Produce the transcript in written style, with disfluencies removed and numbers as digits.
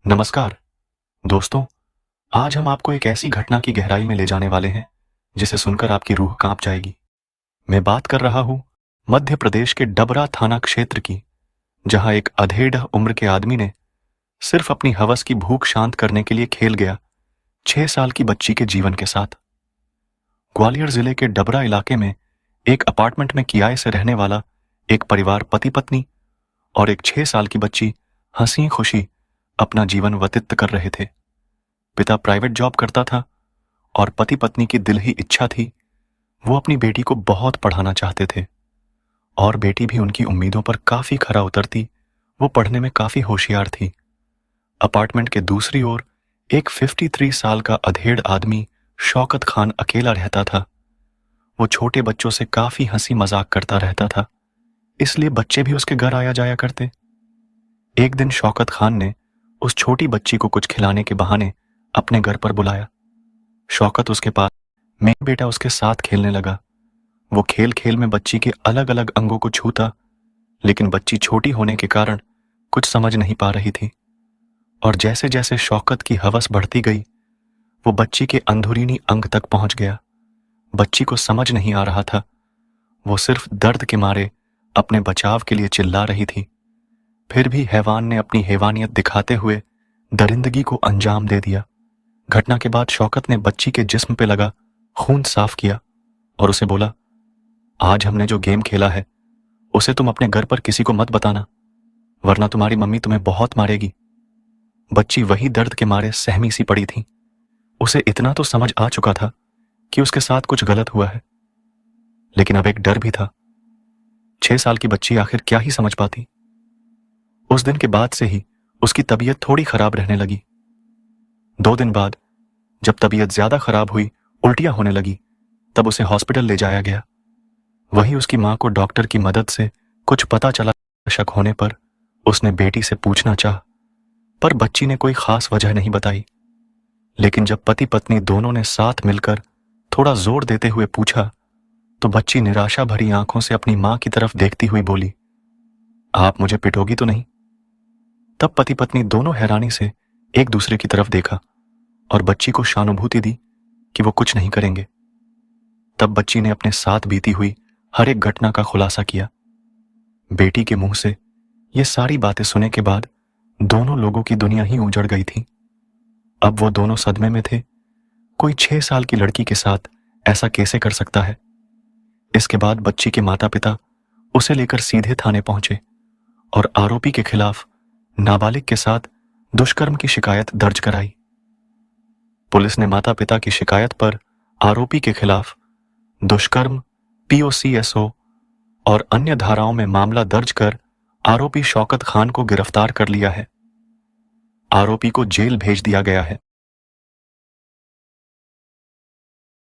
नमस्कार दोस्तों। आज हम आपको एक ऐसी घटना की गहराई में ले जाने वाले हैं जिसे सुनकर आपकी रूह कांप जाएगी। मैं बात कर रहा हूं मध्य प्रदेश के डबरा थाना क्षेत्र की, जहां एक अधेड़ उम्र के आदमी ने सिर्फ अपनी हवस की भूख शांत करने के लिए खेल गया 6 साल की बच्ची के जीवन के साथ। ग्वालियर जिले के डबरा इलाके में एक अपार्टमेंट में किराए से रहने वाला एक परिवार पति पत्नी और एक 6 साल की बच्ची हंसी खुशी अपना जीवन व्यतीत कर रहे थे। पिता प्राइवेट जॉब करता था और पति पत्नी की दिल ही इच्छा थी, वो अपनी बेटी को बहुत पढ़ाना चाहते थे और बेटी भी उनकी उम्मीदों पर काफी खरा उतरती। वो पढ़ने में काफी होशियार थी। अपार्टमेंट के दूसरी ओर एक 53 साल का अधेड़ आदमी शौकत खान अकेला रहता था। वो छोटे बच्चों से काफी हंसी मजाक करता रहता था, इसलिए बच्चे भी उसके घर आया जाया करते। एक दिन शौकत खान ने उस छोटी बच्ची को कुछ खिलाने के बहाने अपने घर पर बुलाया। शौकत उसके पास, मेरा बेटा उसके साथ खेलने लगा। वो खेल खेल में बच्ची के अलग अलग अंगों को छूता, लेकिन बच्ची छोटी होने के कारण कुछ समझ नहीं पा रही थी। और जैसे जैसे शौकत की हवस बढ़ती गई, वो बच्ची के अंदरूनी अंग तक पहुंच गया। बच्ची को समझ नहीं आ रहा था, वो सिर्फ दर्द के मारे अपने बचाव के लिए चिल्ला रही थी। फिर भी हैवान ने अपनी हैवानियत दिखाते हुए दरिंदगी को अंजाम दे दिया। घटना के बाद शौकत ने बच्ची के जिस्म पे लगा खून साफ किया और उसे बोला, आज हमने जो गेम खेला है उसे तुम अपने घर पर किसी को मत बताना, वरना तुम्हारी मम्मी तुम्हें बहुत मारेगी। बच्ची वही दर्द के मारे सहमी सी पड़ी थी। उसे इतना तो समझ आ चुका था कि उसके साथ कुछ गलत हुआ है, लेकिन अब एक डर भी था। 6 साल की बच्ची आखिर क्या ही समझ पाती। उस दिन के बाद से ही उसकी तबीयत थोड़ी खराब रहने लगी। 2 दिन बाद जब तबीयत ज्यादा खराब हुई, उल्टियां होने लगी, तब उसे हॉस्पिटल ले जाया गया। वहीं उसकी मां को डॉक्टर की मदद से कुछ पता चला। शक होने पर उसने बेटी से पूछना चाहा, पर बच्ची ने कोई खास वजह नहीं बताई। लेकिन जब पति पत्नी दोनों ने साथ मिलकर थोड़ा जोर देते हुए पूछा, तो बच्ची निराशा भरी आंखों से अपनी मां की तरफ देखती हुई बोली, आप मुझे पिटोगी तो नहीं? तब पति पत्नी दोनों हैरानी से एक दूसरे की तरफ देखा और बच्ची को सहानुभूति दी कि वो कुछ नहीं करेंगे। तब बच्ची ने अपने साथ बीती हुई हर एक घटना का खुलासा किया। बेटी के मुंह से ये सारी बातें सुनने के बाद दोनों लोगों की दुनिया ही उजड़ गई थी। अब वो दोनों सदमे में थे। कोई 6 साल की लड़की के साथ ऐसा कैसे कर सकता है? इसके बाद बच्ची के माता पिता उसे लेकर सीधे थाने पहुंचे और आरोपी के खिलाफ नाबालिग के साथ दुष्कर्म की शिकायत दर्ज कराई। पुलिस ने माता पिता की शिकायत पर आरोपी के खिलाफ दुष्कर्म, POCSO और अन्य धाराओं में मामला दर्ज कर आरोपी शौकत खान को गिरफ्तार कर लिया है। आरोपी को जेल भेज दिया गया है।